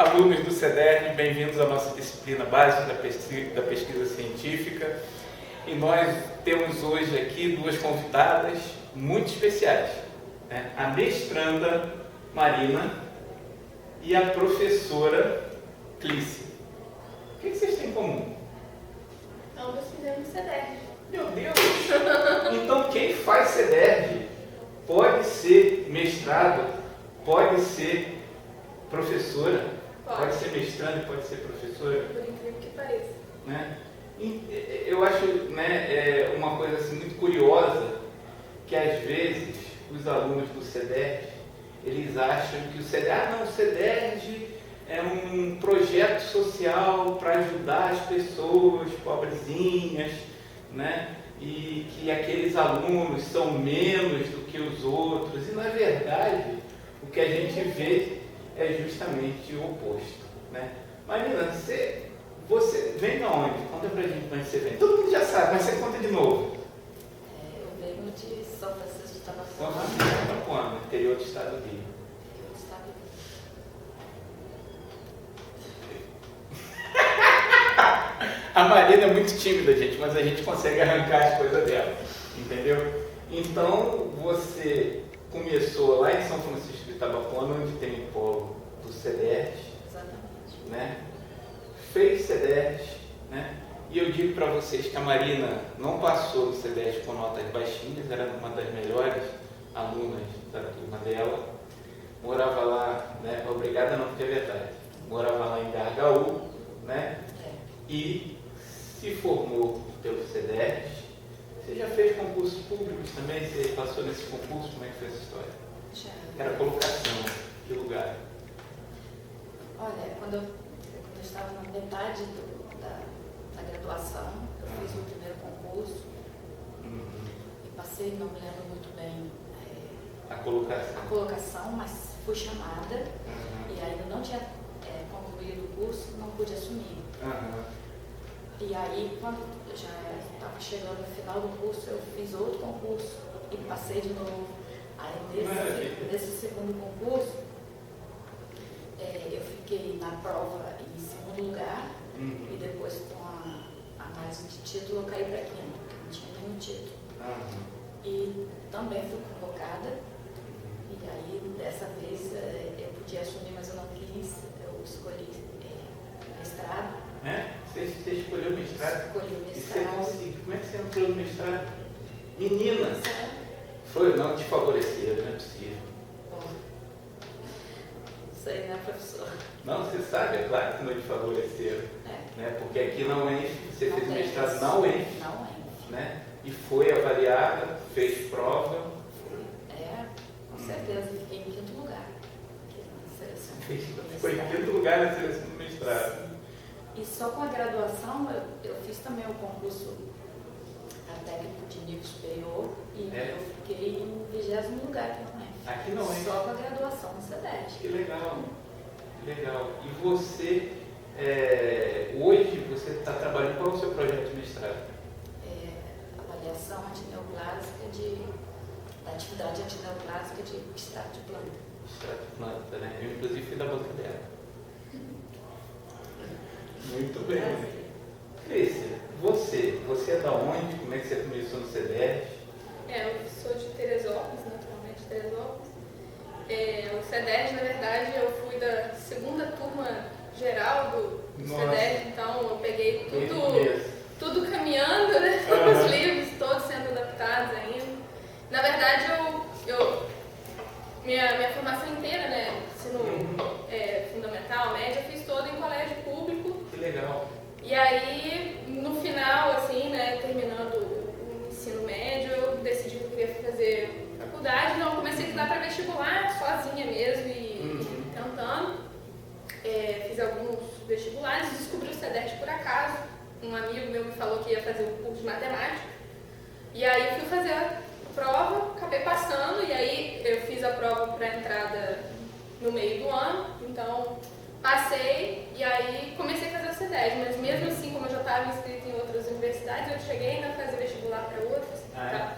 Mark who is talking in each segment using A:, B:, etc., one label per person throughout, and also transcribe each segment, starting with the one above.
A: Alunos do CEDERJ, bem-vindos à nossa disciplina básica da pesquisa científica. E nós temos hoje aqui duas convidadas muito especiais, né? A mestranda Marina e a professora Clícia. O que vocês têm em comum?
B: Ambos fizemos CEDERJ.
A: Meu Deus! Então quem faz CEDERJ pode ser mestrado, pode ser professora, pode ser mestranda, pode ser professora.
B: Por incrível que pareça.
A: Né? Eu acho, né, uma coisa assim, muito curiosa, que às vezes os alunos do CEDERJ, eles acham que o CEDERJ é um projeto social para ajudar as pessoas pobrezinhas, né? E que aqueles alunos são menos do que os outros. E na verdade, o que a gente vê é justamente o oposto, né? Marina, você vem de onde? Conta pra gente onde você vem. Todo mundo já sabe, mas você conta de novo.
C: Eu venho de São Francisco de Tabapuã.
A: São Francisco de Tabapuã, interior do estado do Rio.
C: Interior do estado do Rio.
A: A Marina é muito tímida, gente, mas a gente consegue arrancar as coisas dela, entendeu? Então, você começou lá em São Francisco de Tabapuã, onde tem o polo do CEDERJ.
C: Exatamente.
A: Né? Fez CEDERJ, né? E eu digo para vocês que a Marina não passou no CEDERJ com notas baixinhas, era uma das melhores alunas da turma dela, morava lá, né? Obrigada não, porque é verdade, morava lá em BHU, né? E se formou pelo CEDERJ. Você já fez concursos públicos também? Você passou nesse concurso? Como é que foi essa história?
C: Já.
A: Era colocação, que lugar?
C: Olha, quando eu estava na metade da graduação, eu fiz o primeiro concurso e passei, não me lembro muito bem
A: A colocação.
C: a colocação, mas fui chamada e ainda não tinha concluído o curso, não pude assumir. E aí, quando eu já estava chegando no final do curso, eu fiz outro concurso e passei de novo. Aí, nesse segundo concurso, eu fiquei na prova em segundo lugar e depois, com a análise de título, eu caí para quinto, porque não tinha nenhum título. E também fui convocada. E aí, dessa vez, eu podia assumir, mas eu não quis. Eu escolhi mestrado.
A: Você escolheu mestrado?
C: Escolhi
A: E você
C: mestrado.
A: conseguiu? Como é que você entrou no mestrado? Menina!
C: Sério?
A: Foi não te favoreceram, não é possível.
C: Bom, isso aí, né, professor?
A: Não, você sabe, é claro que não te favoreceram. Né? Porque aqui na UENF, você
C: Não
A: fez
C: tem
A: mestrado
C: isso.
A: na UENF.
C: Na UENF.
A: Né? E foi avaliada, fez prova.
C: Com certeza, fiquei em quinto lugar aqui na seleção.
A: Foi em quinto lugar na seleção do mestrado.
C: Sim. E só com a graduação, eu fiz também o concurso técnico de nível superior e eu fiquei em 20º lugar aqui na UENF.
A: Aqui na UENF.
C: Só com a graduação no CEDERJ.
A: Que legal, que legal. E você, hoje, você está trabalhando, qual é o seu projeto de mestrado?
C: Avaliação antineoplásica da atividade antineoplásica de extrato de planta.
A: Extrato de planta, né? Eu, inclusive, fui da banca dela. Muito bem. Clícia, você é da onde? Como é que você começou no CEDERJ?
B: Eu sou de Teresópolis, naturalmente, Teresópolis. O CEDERJ, na verdade, eu fui da segunda turma geral do CEDERJ, então eu peguei tudo caminhando, né? Os livros todos sendo adaptados ainda. Na verdade, minha formação inteira, né? Ensino fundamental, média, eu fiz toda em colégio público.
A: Que legal.
B: E aí, no final, assim, né, terminando o ensino médio, eu decidi que eu queria fazer faculdade. Então, eu comecei a estudar para vestibular, sozinha mesmo, e tentando. Fiz alguns vestibulares, descobri o CEDERJ por acaso. Um amigo meu me falou que ia fazer um curso de matemática. E aí, eu fui fazer a prova, acabei passando, e aí eu fiz a prova para entrada no meio do ano. Então, passei e aí comecei a fazer o CEDERJ, mas mesmo assim, como eu já estava inscrita em outras universidades, eu cheguei ainda a fazer vestibular para outras. Tá?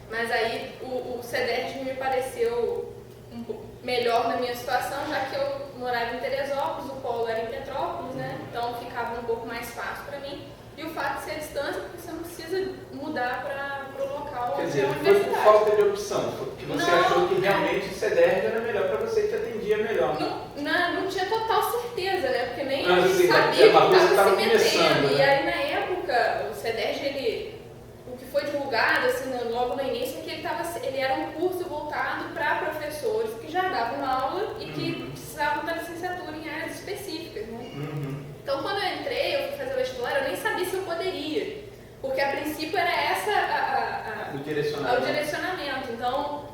B: Mas aí o CEDERJ me pareceu um pouco melhor na minha situação, já que eu morava em Teresópolis, o polo era em Petrópolis, né? Então ficava um pouco mais fácil para mim. E o fato de ser à distância, porque você não precisa mudar para o local
A: Quer
B: onde
A: dizer,
B: é a
A: foi por
B: universidade.
A: falta de opção, foi porque você
B: Não,
A: achou que realmente o CEDERJ era melhor para você, te atendia melhor.
B: Não tinha total certeza, né? Porque nem a gente
A: Sim,
B: sabia
A: uma coisa
B: que estava se
A: começando,
B: metendo.
A: né?
B: E aí, na época, o CEDERJ, o que foi divulgado, assim, logo no início, é que ele era um curso voltado para professores que já davam aula e que precisavam da licenciatura em áreas específicas, né? Então, quando eu entrei, eu fui fazer o vestibular, eu nem sabia se eu poderia. Porque, a princípio, era essa
A: o direcionamento.
B: Então,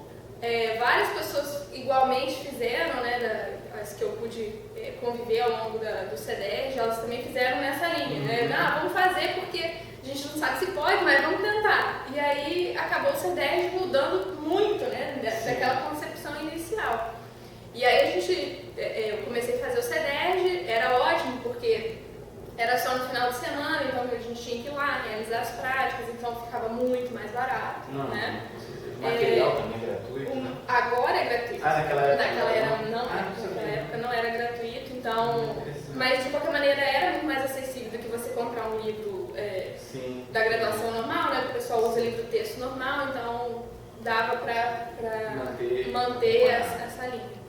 B: várias pessoas igualmente fizeram, né, as que eu pude conviver ao longo do CEDERJ, elas também fizeram nessa linha, né? Vamos fazer porque a gente não sabe se pode, mas vamos tentar. E aí, acabou o CEDERJ mudando muito, né, daquela concepção inicial. E aí eu comecei a fazer o CEDERJ, era ótimo porque era só no final de semana, então a gente tinha que ir lá, realizar as práticas, então ficava muito mais barato, né?
A: O material também é gratuito?
B: Agora é gratuito.
A: Naquela época?
B: Naquela época não era gratuito, então... Mas de qualquer maneira era muito mais acessível do que você comprar um livro da graduação normal, né? O pessoal usa livro texto normal, então dava para manter essa linha.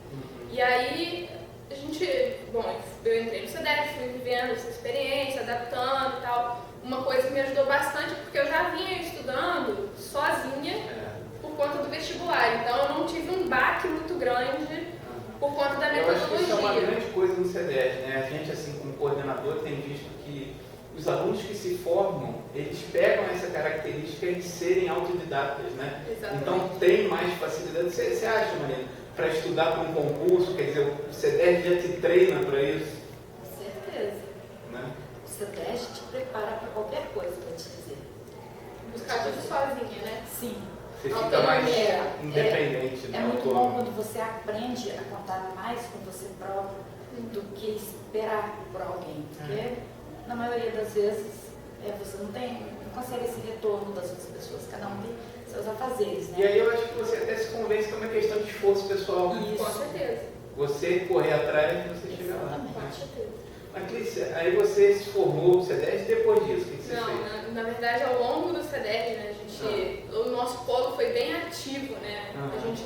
B: E aí, eu entrei no CEDERJ, fui vivendo essa experiência, adaptando e tal. Uma coisa que me ajudou bastante, porque eu já vinha estudando sozinha por conta do vestibular. Então, eu não tive um baque muito grande por conta da metodologia.
A: Eu acho que isso é uma grande coisa no CEDERJ, né? A gente, assim, como coordenador, tem visto que os alunos que se formam, eles pegam essa característica de serem autodidatas, né?
C: Exatamente.
A: Então, tem mais facilidade. Você acha, Marina? Para estudar para um concurso, quer dizer, o CEDERJ já te treina para isso?
C: Com certeza.
A: Né?
C: O CEDERJ te prepara para qualquer coisa, vou te dizer.
B: Buscar tudo sozinha, né?
C: Sim.
A: Você fica mais independente.
C: É muito bom quando você aprende a contar mais com você próprio do que esperar por alguém. Porque, na maioria das vezes, você não consegue esse retorno das outras pessoas. Cada um tem seus afazeres, né?
A: E aí eu acho que você até se convence que é uma questão de esforço pessoal.
C: Isso.
B: Com certeza.
A: Você correr atrás e você chegar lá.
C: Exatamente.
B: Com certeza.
A: Mas, Clícia, aí você se formou no CEDERJ e depois disso, o que você fez?
B: Na verdade, ao longo do CEDERJ, né, o nosso polo foi bem ativo, né? A gente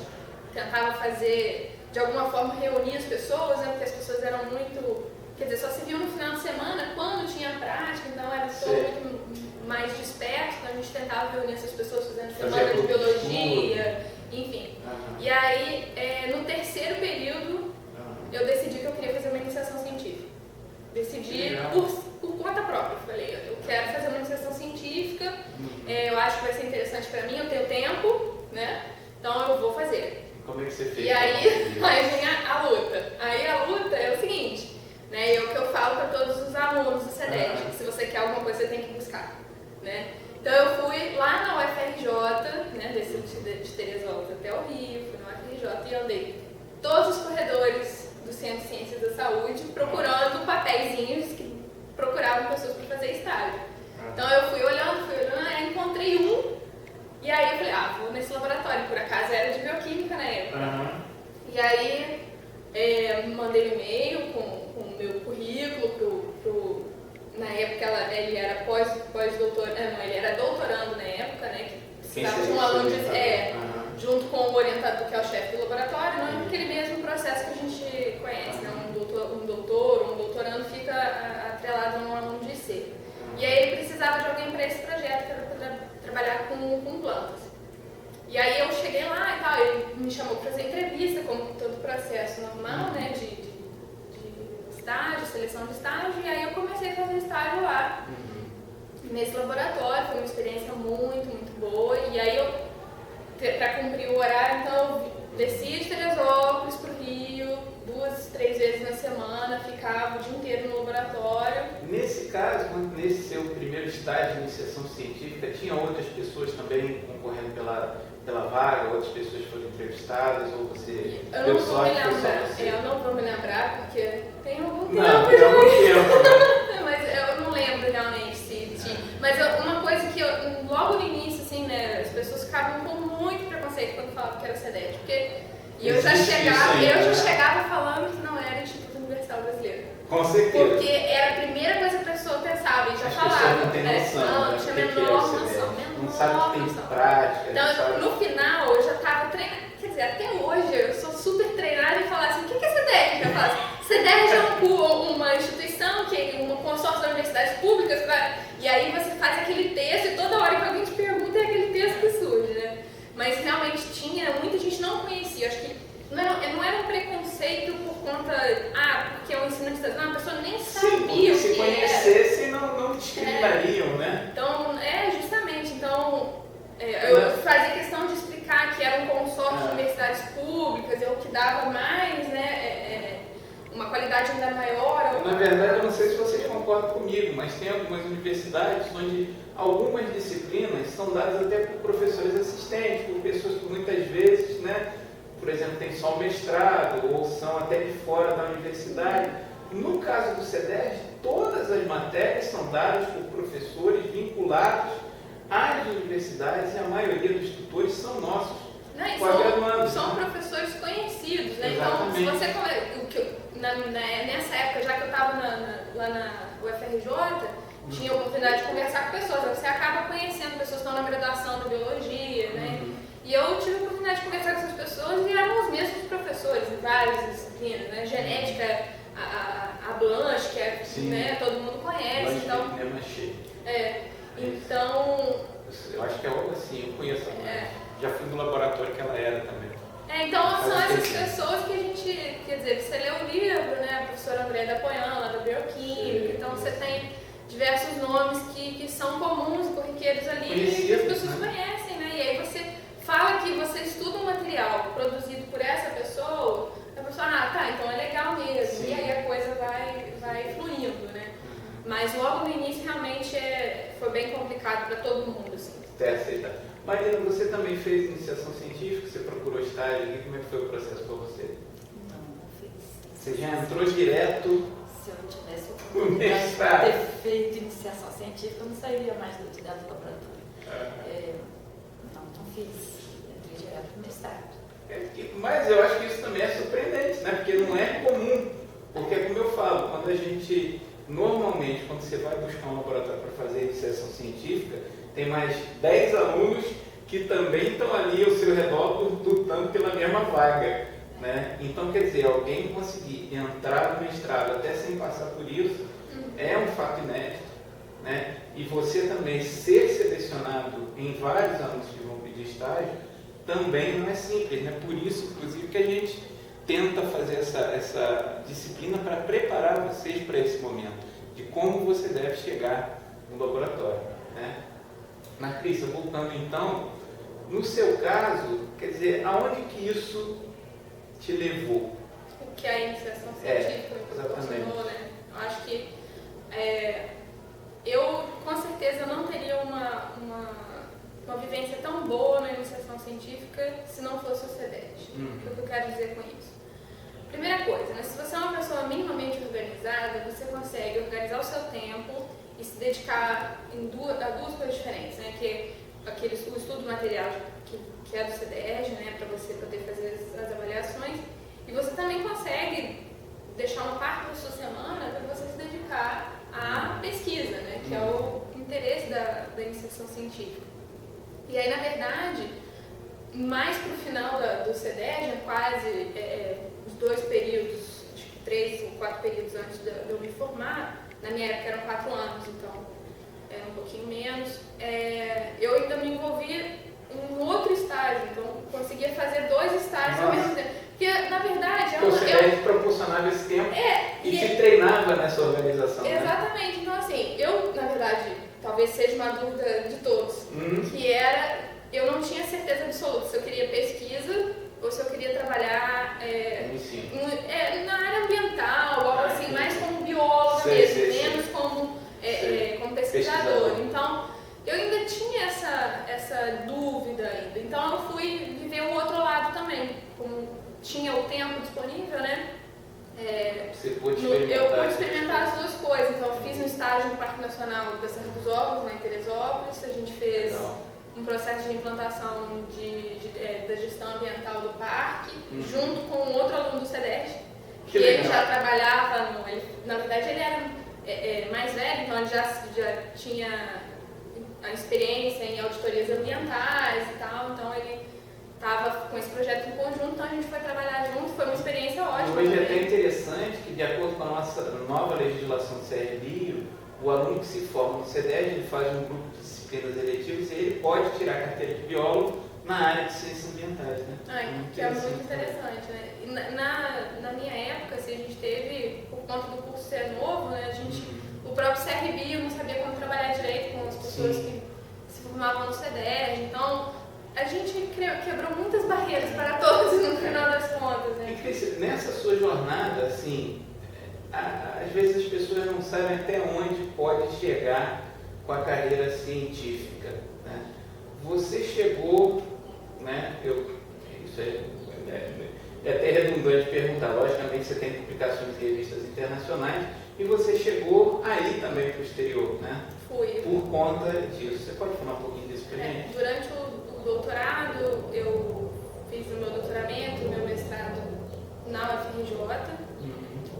B: tentava fazer, de alguma forma, reunir as pessoas, né? Porque as pessoas eram muito... Quer dizer, só se viam no final de semana, quando tinha prática, então era todo muito mais disperso, então a gente tentava reunir essas pessoas fazendo semana de biologia, enfim. E aí, no terceiro período, eu decidi que eu queria fazer uma iniciação científica. Decidi por conta própria. Falei, eu quero fazer uma iniciação científica, eu acho que vai ser interessante para mim, eu tenho tempo, né? Então eu vou fazer.
A: Como é que você fez?
B: E aí vem a luta. Aí a luta é o seguinte, né? É o que eu falo para todos os alunos do CEDERJ, que se você quer alguma coisa, você tem que buscar, né? Então eu fui lá na UFRJ, né? Desci de Teresópolis até o Rio, fui na UFRJ e andei todos os corredores do Centro de Ciências da Saúde procurando papeizinhos que procuravam pessoas para fazer estágio. Então eu fui olhando, aí encontrei um, e aí eu falei, vou nesse laboratório, por acaso era de bioquímica na época. E aí mandei um e-mail com o meu currículo na época ele era pós-doutorando, ele era doutorando na época, né? Que precisava de um aluno junto com o orientador, que é o chefe do laboratório, não é aquele mesmo processo que a gente conhece, né? Um doutor, um doutorando fica atrelado a um aluno de IC. E aí ele precisava de alguém para esse projeto, para trabalhar com plantas. E aí eu cheguei lá e tal, ele me chamou para fazer entrevista, como todo processo normal, né? De estágio, seleção de estágio, e aí eu comecei a fazer estágio lá, nesse laboratório. Foi uma experiência muito, muito boa. E aí para cumprir o horário, então eu descia de Teresópolis para o Rio, 2, 3 vezes na semana, ficava o dia inteiro no laboratório.
A: Nesse caso, nesse seu primeiro estágio de iniciação científica, tinha outras pessoas também concorrendo pela vaga, outras pessoas foram entrevistadas, ou você deu sorte que foi só você?
B: Eu não vou me lembrar, porque tem algum tempo.
A: Não, tem algum tempo.
B: Mas eu não lembro realmente se tinha. Mas uma coisa que logo no início, assim, né, as pessoas ficavam com muito preconceito quando falavam que era CEDERJ, porque eu já chegava falando que não era, tipo,
A: Com certeza.
B: Porque era a primeira coisa que a pessoa pensava e já
A: As
B: falava.
A: pessoas não têm noção,
B: Não,
A: né?
B: tinha
A: O que é
B: menor
A: o
B: noção.
A: CDR. Não sabe que tem prática.
B: Então, no final, eu já estava treinando. Quer dizer, até hoje eu sou super treinada em falar assim: o que é CDR? Eu falo assim: CDR é uma instituição, um consórcio das universidades públicas, e aí você faz aquele texto e toda hora que alguém te pergunta é aquele texto que surge, né? Mas realmente muita gente não conhecia. Acho que não era um preconceito por conta, porque é um ensino de distância. Não, a pessoa nem sabia o que era.
A: Se conhecesse, não discriminariam, né?
B: Então, justamente. Então, eu fazia questão de explicar que era um consórcio de universidades públicas, o que dava mais, né, uma qualidade ainda maior.
A: Na verdade, eu não sei se vocês concordam comigo, mas tem algumas universidades onde algumas disciplinas são dadas até por professores assistentes, por pessoas que muitas vezes, né, por exemplo, tem só um mestrado ou são até de fora da universidade. No caso do CEDERJ, todas as matérias são dadas por professores vinculados às universidades e a maioria dos tutores são nossos.
B: São professores conhecidos, né?
A: Exatamente.
B: Então, se você nessa época, já que eu estava lá na UFRJ, tinha a oportunidade de conversar com pessoas. Você acaba conhecendo pessoas que estão na graduação da biologia, né? E eu tive a oportunidade de conversar com essas pessoas e eram os mesmos professores em várias disciplinas, né? Genética, a Blanche, que é, né, todo mundo conhece.
A: Blanche,
B: então,
A: eu acho que é algo assim, eu conheço a Blanche. Já fui no laboratório que ela era também.
B: Então são essas pessoas que a gente, quer dizer, você lê o livro, né? A professora Andréa da Poian, lá da Bioquímica, então você tem diversos nomes que são comuns e corriqueiros ali e que as pessoas conhecem, né? E aí você fala que você estuda um material produzido por essa pessoa, a pessoa, então é legal mesmo, e aí a coisa vai fluindo, né? Mas logo no início realmente foi bem complicado para todo mundo, assim.
A: Até aceitar. Marina, você também fez iniciação científica, você procurou estágio aqui, como é que foi o processo para você?
C: Não fiz.
A: Você já entrou direto?
C: Se eu tivesse oportunidade de ter feito iniciação científica, eu não sairia mais do laboratório. Não fiz. Entrei direto no mestrado.
A: Mas eu acho que isso também é surpreendente, né? Porque não é comum. Porque, como eu falo, normalmente, quando você vai buscar um laboratório para fazer iniciação científica, tem mais 10 alunos que também estão ali ao seu redor lutando pela mesma vaga, né? Então, quer dizer, alguém conseguir entrar no mestrado até sem passar por isso é um fato inédito, né? E você também ser selecionado em vários alunos que vão pedir estágio também não é simples, né? Por isso, inclusive, que a gente tenta fazer essa disciplina para preparar vocês para esse momento, de como você deve chegar no laboratório, né? Marcrícia, voltando então, no seu caso, quer dizer, aonde que isso te levou?
B: O que a iniciação científica proporcionou, né? Eu acho que eu, com certeza, não teria uma vivência tão boa na iniciação científica se não fosse o CEDERJ. O que eu quero dizer com isso? Primeira coisa, né? Se você é uma pessoa minimamente organizada, você consegue organizar o seu tempo e se dedicar a duas coisas diferentes, né? Que o estudo material que é do CEDERJ, né? Para você poder fazer as avaliações, e você também consegue deixar uma parte da sua semana para você se dedicar à pesquisa, né? Que é o interesse da iniciação científica. E aí, na verdade, mais para o final do CEDERJ, quase os 2 períodos, acho que 3 ou 4 períodos antes de eu me formar, na minha época eram 4 anos, então era um pouquinho menos, eu ainda me envolvi em um outro estágio, então conseguia fazer 2 estágios ao mesmo tempo. Porque, na verdade,
A: você proporcionava esse tempo e te treinava nessa organização.
B: Exatamente. Né? Então, assim, eu, na verdade, talvez seja uma dúvida de todos, que era, eu não tinha certeza absoluta se eu queria pesquisa ou se eu queria trabalhar na área ambiental, algo assim, mais como bióloga mesmo, menos como pesquisador. Então, eu ainda tinha essa dúvida ainda. Então, eu fui viver o outro lado também. Como tinha o tempo disponível, né?
A: Você pôde
B: eu pude experimentar as duas coisas. Então, eu fiz um estágio no Parque Nacional da Serra dos Ovos, em Teresópolis. A gente fez um processo de implantação da gestão ambiental do parque, junto com outro aluno do CEDERJ, Que ele já trabalhava, na verdade ele era mais velho, então ele já tinha a experiência em auditorias ambientais e tal, então ele estava com esse projeto em conjunto, então a gente foi trabalhar junto, foi uma experiência ótima.
A: Hoje é até interessante que, de acordo com a nossa nova legislação do CRBio, o aluno que se forma no CEDES, ele faz um grupo de disciplinas eletivas e ele pode tirar a carteira de biólogo na área de ciências ambientais, né?
B: Que é muito interessante, né? E na minha época, assim, a gente teve, por conta do curso ser novo, né, o próprio CRBio não sabia como trabalhar direito com as pessoas que se formavam no CEDES, então a gente quebrou muitas barreiras para todos no final das contas, né?
A: E nessa sua jornada, assim, às vezes as pessoas não sabem até onde pode chegar com a carreira científica, né? Você chegou, né? Isso é até redundante perguntar, logicamente você tem publicações em revistas internacionais e você chegou aí também para o exterior, né?
B: Fui.
A: Por conta disso. Você pode falar um pouquinho disso para gente?
B: Durante o doutorado, eu fiz o meu doutoramento, o meu mestrado na UFRJ,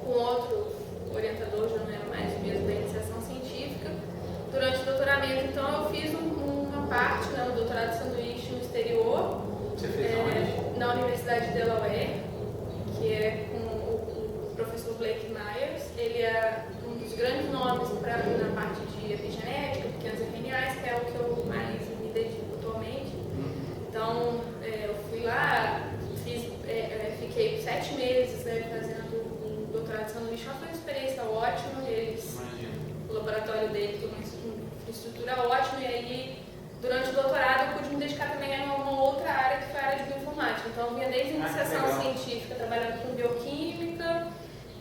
B: com outro orientador, já não era mais o mesmo da iniciação científica. Durante o doutoramento, então, eu fiz uma parte, né, o doutorado de sanduíche no exterior.
A: Você fez onde?
B: Na Universidade de Delaware, que é com o professor Blake Myers. Ele é um dos grandes nomes na parte de epigenética, pequenos RNAs, que é o que eu mais me dedico atualmente. Então, eu fui lá, fiquei 7 meses, né, fazendo o doutorado de sanduíche. Foi uma experiência ótima. O laboratório dele tem uma infraestrutura ótima, e aí, durante o doutorado, eu pude me dedicar também a uma outra área, que foi a área de bioinformática. Então, eu vinha desde a iniciação científica, trabalhando com bioquímica.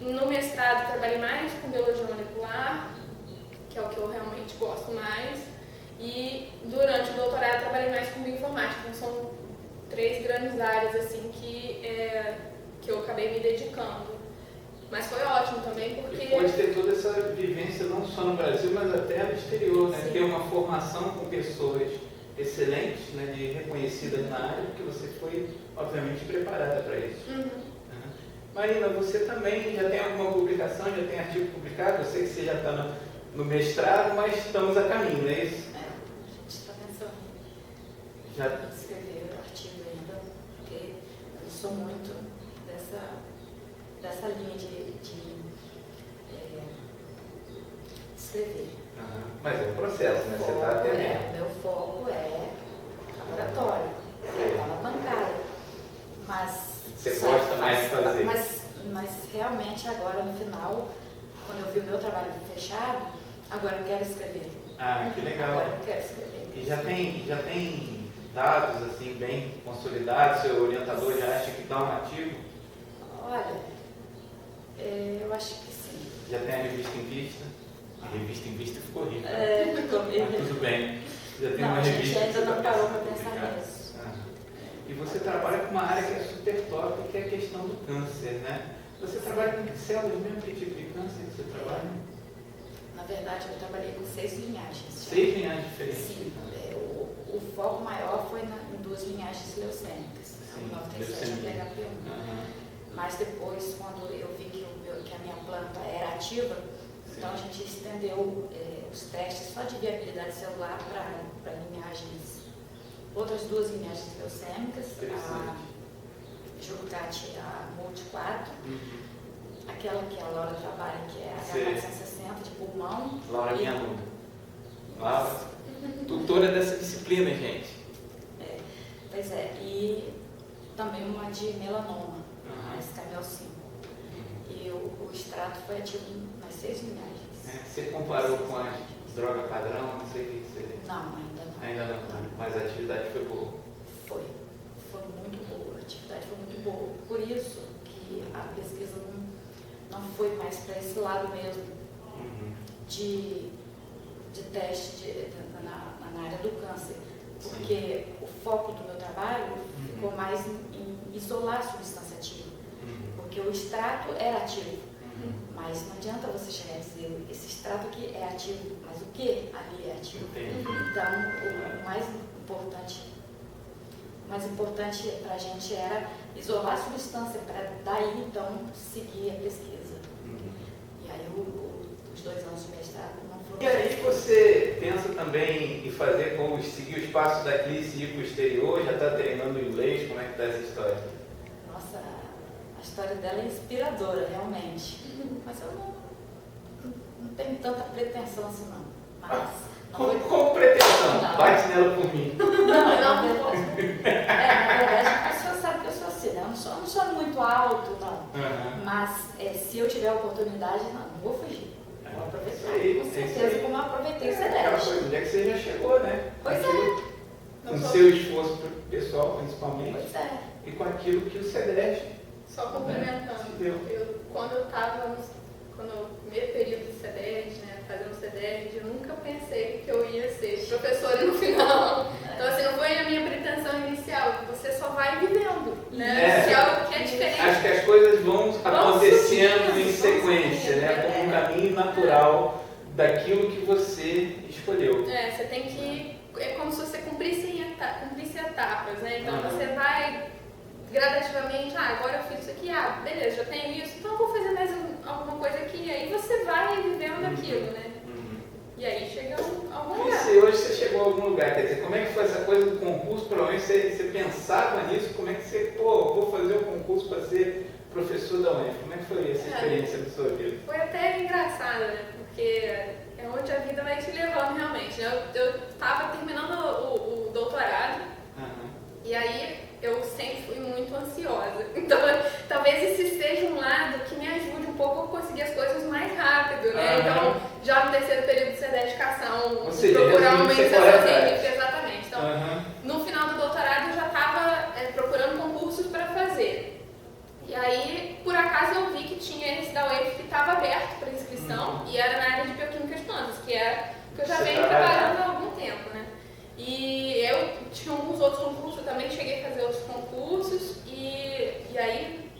B: No mestrado, trabalhei mais com biologia molecular, que é o que eu realmente gosto mais. E durante o doutorado, trabalhei mais com bioinformática. Então, são 3 grandes áreas assim que eu acabei me dedicando. Mas foi ótimo também, porque...
A: E pode ter toda essa vivência não só no Brasil, mas até no exterior, né?
B: Sim.
A: Ter uma formação com pessoas excelentes, né? Reconhecidas na área, porque você foi, obviamente, preparada para isso. Marina, você também já tem alguma publicação, já tem artigo publicado? Eu sei que você já está no mestrado, mas estamos a caminho, não é isso?
C: A gente está pensando
A: Já...
C: em escrever artigo ainda, porque eu sou muito dessa linha de escrever.
A: Mas é um processo, né? Você está atendendo.
C: Meu foco é laboratório, está na bancada. Mas
A: você gosta mais de fazer.
C: Mas realmente agora no final, quando eu vi o meu trabalho fechado, agora eu quero escrever.
A: Que legal.
C: Agora eu quero escrever.
A: E já tem dados assim bem consolidados? Seu orientador já acha que dá um ativo?
C: Olha, eu acho que sim.
A: Já tem a revista em vista? A revista em vista ficou rica. Tudo bem. Já tem uma revista.
C: A gente ainda não parou para pensar nisso.
A: E você trabalha com uma área que é super top, que é a questão do câncer, né? Você trabalha com células mesmo? Que tipo de câncer que você trabalha?
C: Na verdade, eu trabalhei com 6 linhagens.
A: 6 linhagens diferentes?
C: Sim. O foco maior foi em 2 linhagens leucêmicas.
A: Sim,
C: a 937 e a PHP1. Mas depois, quando eu vi que a minha planta era ativa, então a gente estendeu os testes só de viabilidade celular para linhagens, outras 2 linhagens leucêmicas, a Jurucati, a Multi4, aquela que a Laura trabalha, que é a H460 de pulmão.
A: Laura, minha aluna. Laura, tutora dessa disciplina, gente.
C: Pois é, e também uma de melanoma, a SKBL5. E o extrato foi ativo nas 6 linhagens.
A: Você comparou com a droga padrão? Não sei o que você...
C: Não, ainda não.
A: Ainda não, mas a atividade foi boa.
C: Foi muito boa, a atividade foi muito boa. Por isso que a pesquisa não foi mais para esse lado mesmo de teste na área do câncer. Porque o foco do meu trabalho ficou mais em isolar a substância ativa. Porque o extrato era ativo. Mas não adianta você chegar a dizer, esse extrato aqui é ativo, mas o que ali é ativo? Então, o mais importante para a gente era isolar a substância para daí então seguir a pesquisa. E aí os 2 anos de mestrado não foram.
A: E aí você pensa também em fazer como seguir os passos da Clícia e ir para o exterior? Já está treinando inglês? Como é que está essa história?
C: Nossa, a história dela é inspiradora, realmente. Mas eu não tenho tanta pretensão assim não. Mas,
A: como pretensão? Não. Bate nela por mim.
C: Não posso. Na verdade, a pessoa sabe que eu sou assim, né? Eu não sou muito alto, não. Mas se eu tiver a oportunidade, não vou fugir. Vou aproveitar. Com certeza, como eu aproveitei o CEDES.
A: Onde é que você já chegou, né?
C: Pois é.
A: Com seu esforço pessoal, principalmente.
C: Pois é.
A: E com aquilo que o CEDES.
B: Só complementando. Quando eu estava no primeiro período do CEDES, né, fazendo CEDES, eu nunca pensei que eu ia ser professora no final. Então, assim, não foi a minha pretensão inicial. Você só vai vivendo, né? Se é algo que é diferente.
A: Acho que as coisas vão acontecendo em sequência, né? Como um caminho natural daquilo que você escolheu.
B: Você tem que... É como se você cumprisse etapas, né? Então, você vai gradativamente, agora eu fiz isso aqui, beleza, já tenho isso, então eu vou fazer mais alguma coisa aqui, e aí você vai vivendo aquilo, né? E aí chega a algum lugar.
A: E se hoje você chegou a algum lugar, quer dizer, como é que foi essa coisa do concurso? Provavelmente você pensava nisso, como é que você, vou fazer o concurso para ser professor da UENF? Como é que foi essa experiência da sua vida?
B: Foi até engraçado, né? Porque é onde a vida vai te levando realmente. Eu estava terminando o doutorado, e aí eu sempre fui muito ansiosa. Então, talvez esse seja um lado que me ajude um pouco a conseguir as coisas mais rápido, né? Então, já no terceiro período de dedicação, procurar uma iniciação científica, exatamente. Então, no final do doutorado, eu já estava procurando concursos para fazer. E aí, por acaso, eu vi que tinha esse da UENF que estava aberto para inscrição, e era na área de bioquímica de plantas, que eu já venho trabalhando há algum tempo, né? E eu tinha alguns outros concursos, eu também cheguei a fazer outros concursos, e aí,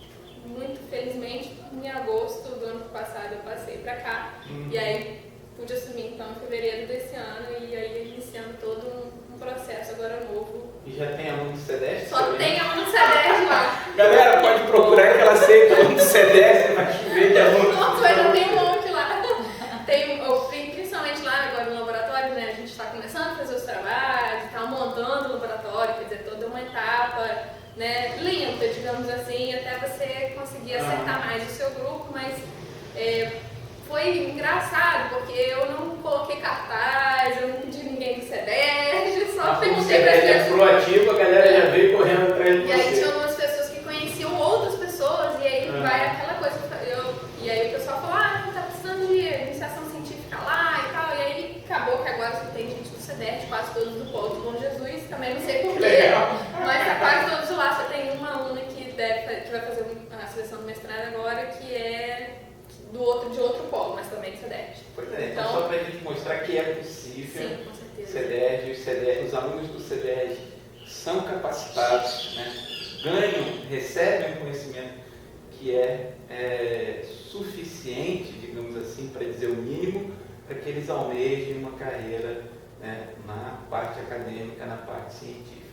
B: muito felizmente, em agosto do ano passado eu passei para cá, e aí pude assumir então em fevereiro desse ano, e aí iniciando todo um processo agora novo.
A: E já tem aluno do CEDES?
B: Só tem aluno do CEDES lá.
A: Galera, pode procurar que ela aceita aluno do CEDES, vai chover de aluno.
B: Nossa, já tem um monte lá. Principalmente lá agora no laboratório, né? A gente está começando a fazer os trabalhos, está montando o laboratório, quer dizer, toda uma etapa, né, lenta, digamos assim, até você conseguir acertar mais o seu grupo, mas foi engraçado, porque eu não coloquei cartaz, eu não pedi ninguém do CEDES, só perguntei para as pessoas.
A: É proativo, a galera já veio correndo atrás de você.
B: E aí tinha algumas pessoas que conheciam outras pessoas, e aí vai aquela coisa, e aí o pessoal falou, tá precisando de iniciação científica lá e tal, e aí acabou que agora só tem gente do CEDES, quase todos do Polo do Bom Jesus, também não sei porquê, mas tá quase todos lá, só tem uma aluna que vai fazer a seleção do mestrado agora, que é de outro polo, mas também do CEDES.
A: Pois é, então só para a gente mostrar que é possível.
B: Sim, com certeza.
A: Os alunos do CEDES são capacitados, né? Recebem um conhecimento que é suficiente, digamos assim, para dizer o mínimo, para que eles almejem uma carreira, né, na parte acadêmica, na parte científica.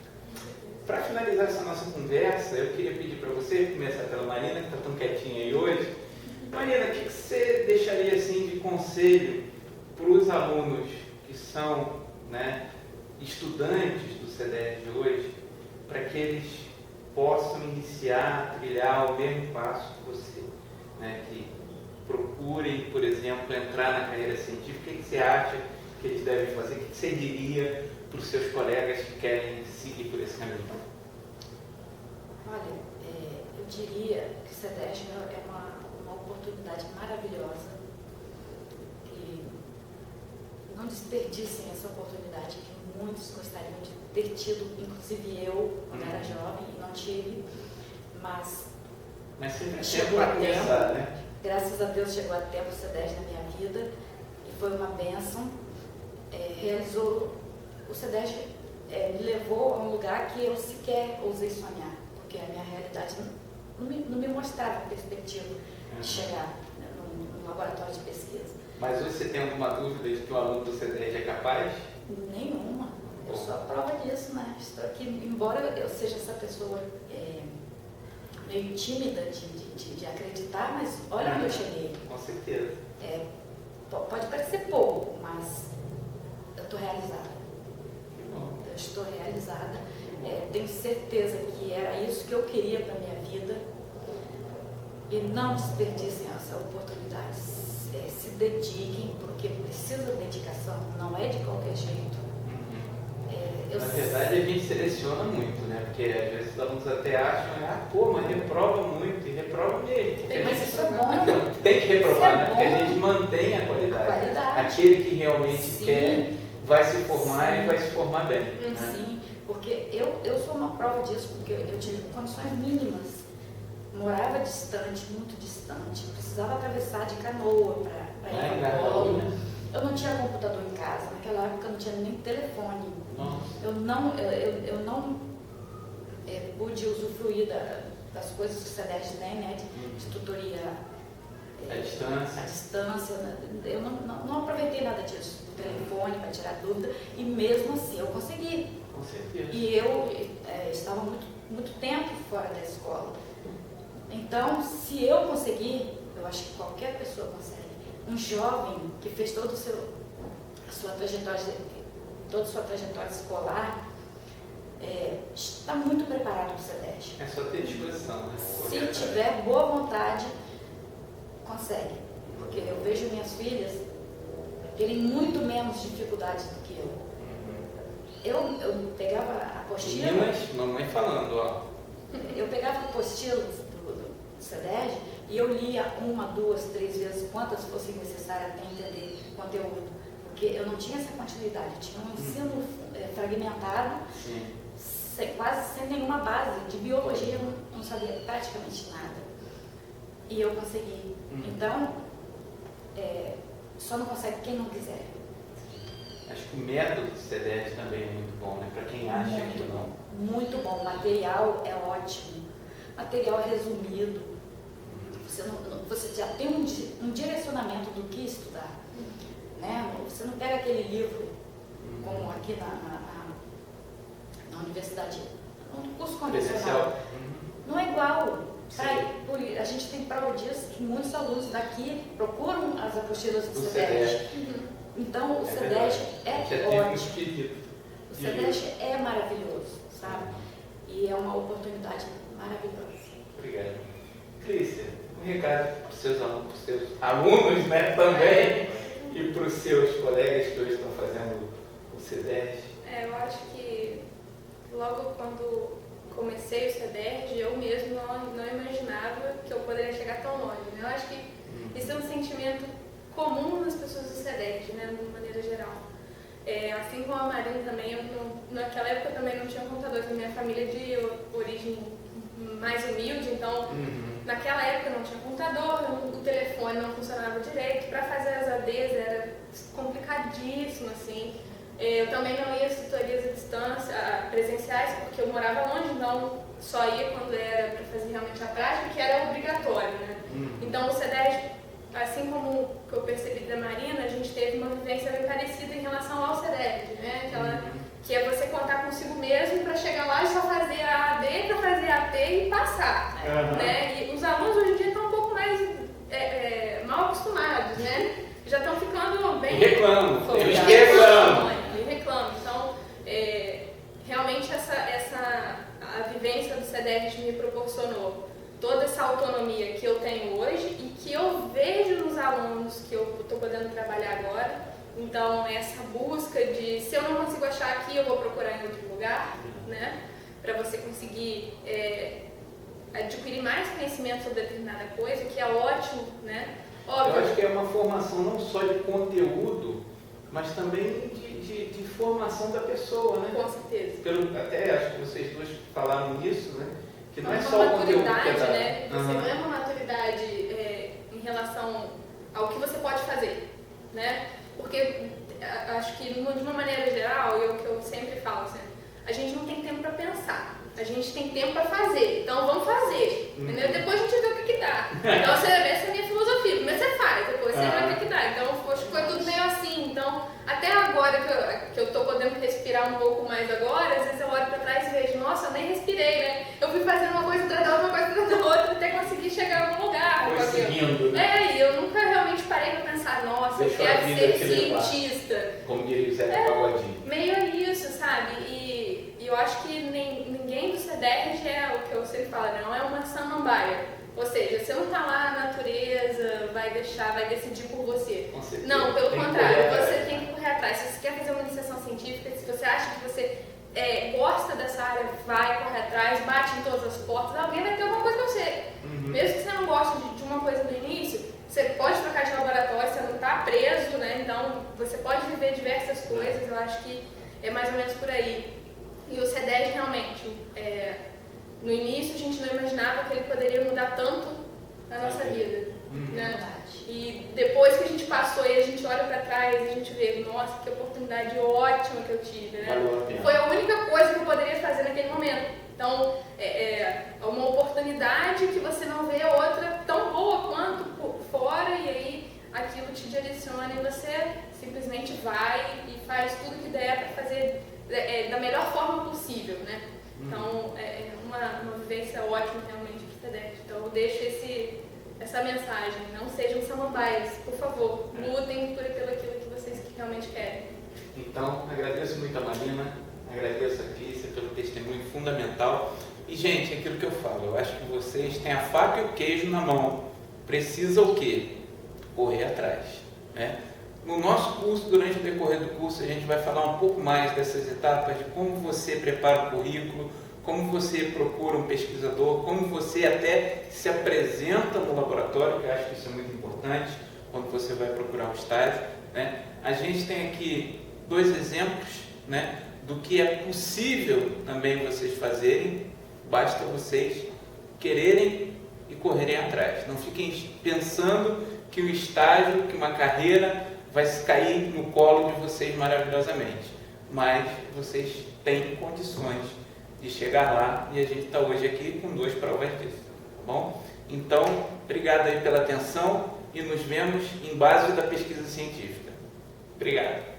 A: Para finalizar essa nossa conversa, eu queria pedir para você, começar pela Marina, que está tão quietinha aí hoje. Marina, o que você deixaria assim de conselho para os alunos que são, né, estudantes do CEDES de hoje, para que eles possam iniciar, trilhar o mesmo passo que você, né, que procurem, por exemplo, entrar na carreira científica? O que você acha que eles devem fazer? O que você diria para os seus colegas que querem seguir por esse caminho?
C: Olha, eu diria que o CEDES é uma oportunidade maravilhosa, e não desperdicem essa oportunidade que muitos gostariam de ter tido, inclusive eu, quando era jovem, e não tive, mas
A: sempre
C: chegou a tempo,
A: né?
C: Graças a Deus chegou a tempo o CEDES na minha vida, e foi uma bênção. O CEDES me levou a um lugar que eu sequer ousei sonhar, porque a minha realidade não me mostrava perspectiva de chegar, né, num laboratório de pesquisa.
A: Mas hoje você tem alguma dúvida de que o aluno do CEDES é capaz?
C: Nenhuma. Eu sou a prova disso, né? Estou aqui, embora eu seja essa pessoa meio tímida de acreditar, mas olha onde eu cheguei.
A: Com certeza.
C: Pode parecer pouco, mas eu estou realizada. Eu estou realizada. Tenho certeza que era isso que eu queria para a minha vida. E não desperdicem essa oportunidade. Se dediquem, porque precisa de dedicação, não é de qualquer jeito.
A: Na verdade, a gente seleciona muito, né? Porque às vezes os alunos até acham, mas reprova muito, e reprova mesmo.
C: Mas isso é bom.
A: Tem que reprovar, né? Porque a gente mantém a qualidade. Aquele que realmente quer vai se formar e vai se formar bem.
C: Sim, porque eu sou uma prova disso, porque eu tive condições mínimas. Morava distante, muito distante, precisava atravessar de canoa para ir para o polo. Eu não tinha computador em casa, naquela época eu não tinha nem telefone.
A: Nossa.
C: Eu não pude usufruir das coisas que o CEDERJ tem, né, de tutoria
A: à distância.
C: Né? Eu não aproveitei nada disso, do telefone para tirar dúvida, e mesmo assim eu consegui.
A: Com certeza.
C: E eu estava muito tempo fora da escola. Então, se eu conseguir, eu acho que qualquer pessoa consegue. Um jovem que fez toda a sua trajetória escolar está muito preparado para o CEDERJ.
A: É só ter disposição, né?
C: Se tiver boa vontade, consegue. Porque eu vejo minhas filhas terem muito menos dificuldades do que eu. Eu pegava a apostila...
A: Mamãe falando, ó.
C: Eu pegava a apostila do CEDERJ e eu lia 1, 2, 3 vezes, quantas fossem necessárias para entender o conteúdo. Porque eu não tinha essa continuidade, eu tinha um ensino fragmentado, quase sem nenhuma base. De biologia eu não sabia praticamente nada. E eu consegui. Então, só não consegue quem não quiser.
A: Acho que o método do CEDERJ também é muito bom, né? Para quem acha que não.
C: Muito bom. O material é ótimo. O material é resumido. Você já tem um direcionamento do que estudar. Né? Você não pega aquele livro, como aqui na universidade, no curso convencional. Não é igual. A gente tem prova disso que muitos alunos daqui procuram as apostilas do CEDERJ. Então, o CEDERJ é ótimo. O CEDERJ é maravilhoso, sabe? E é uma oportunidade maravilhosa.
A: Obrigado. Clícia, um recado para os seus alunos, né, também, e para os seus colegas que hoje estão fazendo o CEDERJ.
B: Eu acho que logo quando comecei o CEDERJ, eu mesmo não imaginava que eu poderia chegar tão longe. Né? Eu acho que isso é um sentimento comum nas pessoas do CEDERJ, né, de maneira geral. Assim como a Marina também, naquela época eu também não tinha computador, minha família de origem mais humilde, então naquela época não tinha computador, o telefone não funcionava direito, para fazer as ADs era complicadíssimo, assim. Eu também não ia às tutorias à distância, presenciais, porque eu morava longe, então só ia quando era para fazer realmente a prática, que era obrigatório, né? Então o CEDERJ, assim como que eu percebi da Marina, a gente teve uma vivência bem parecida em relação ao CEDERJ, né? Que é você contar consigo mesmo para chegar lá e só fazer a AD, para fazer a AT e passar. Né? E os alunos hoje em dia estão um pouco mais mal acostumados, né? Já estão ficando bem...
A: Reclamam.
B: Então, realmente a vivência do CEDERJ me proporcionou toda essa autonomia que eu tenho hoje e que eu vejo nos alunos que eu estou podendo trabalhar agora. Então, essa busca de, se eu não consigo achar aqui, eu vou procurar em outro lugar, né? Para você conseguir adquirir mais conhecimento sobre determinada coisa, o que é ótimo, né? Óbvio.
A: Eu acho que é uma formação não só de conteúdo, mas também de formação da pessoa, né?
B: Com certeza.
A: Até acho que vocês duas falaram nisso, né? Que não é
B: uma
A: só o conteúdo que
B: maturidade, né? Você ganha uma maturidade em relação ao que você pode fazer, né? Porque acho que de uma maneira geral, o que eu sempre falo, assim, a gente não tem tempo para pensar, a gente tem tempo para fazer, então vamos fazer, entendeu? Depois a gente vê o que dá. Então essa é a minha filosofia, primeiro você faz, depois você vê o que dá. Então acho que foi tudo meio assim, então até agora que eu tô podendo respirar um pouco mais agora, às vezes eu olho para trás e vejo, nossa, eu nem respirei, né? Eu fui fazendo uma coisa atrás da outra, conseguir chegar a algum lugar.
A: Foi seguindo, né?
B: E eu nunca realmente parei pra pensar, nossa, eu
A: Deixou a
B: quero
A: vida
B: ser
A: te levar.
B: cientista.
A: Como diria o Zé Pagodinho.
B: Meio isso, sabe? E eu acho que ninguém do CEDERJ é o que eu sempre falo, não é uma samambaia. Ou seja, você não tá lá na natureza, vai decidir por você. Não, pelo contrário, você tem que correr atrás. Se você quer fazer uma iniciação científica, se você acha que você gosta dessa área, vai, correr atrás, bate em todas as portas, alguém vai ter alguma coisa pra você. Mesmo que você não goste de uma coisa no início, você pode trocar de laboratório, você não está preso, né? Então você pode viver diversas coisas, eu acho que é mais ou menos por aí. E o CEDERJ realmente, no início a gente não imaginava que ele poderia mudar tanto a nossa vida, né? E depois que a gente passou e a gente olha para trás, a gente vê, nossa, que oportunidade ótima que eu tive, né? Foi a única coisa que eu poderia fazer naquele momento. Então, é uma oportunidade que você não vê outra tão boa quanto por fora, e aí aquilo te direciona e você simplesmente vai e faz tudo que der para fazer da melhor forma possível, né? Então, é uma vivência ótima realmente para o CEDERJ. Então, eu deixo essa mensagem, não sejam samambaias, por favor, lutem por aquilo que vocês realmente querem.
A: Então, agradeço muito a Marina, agradeço a Clícia pelo testemunho fundamental. E, gente, é aquilo que eu falo, eu acho que vocês têm a faca e o queijo na mão. Precisa o quê? Correr atrás, né? No nosso curso, durante o decorrer do curso, a gente vai falar um pouco mais dessas etapas, de como você prepara o currículo, como você procura um pesquisador, como você até se apresenta no laboratório, que eu acho que isso é muito importante, quando você vai procurar um estágio, né? A gente tem aqui 2 exemplos, né, do que é possível também vocês fazerem, basta vocês quererem e correrem atrás. Não fiquem pensando que o estágio, que uma carreira vai cair no colo de vocês maravilhosamente, mas vocês têm condições de chegar lá, e a gente está hoje aqui com 2 provas disso, tá bom? Então, obrigado aí pela atenção e nos vemos em base da pesquisa científica. Obrigado.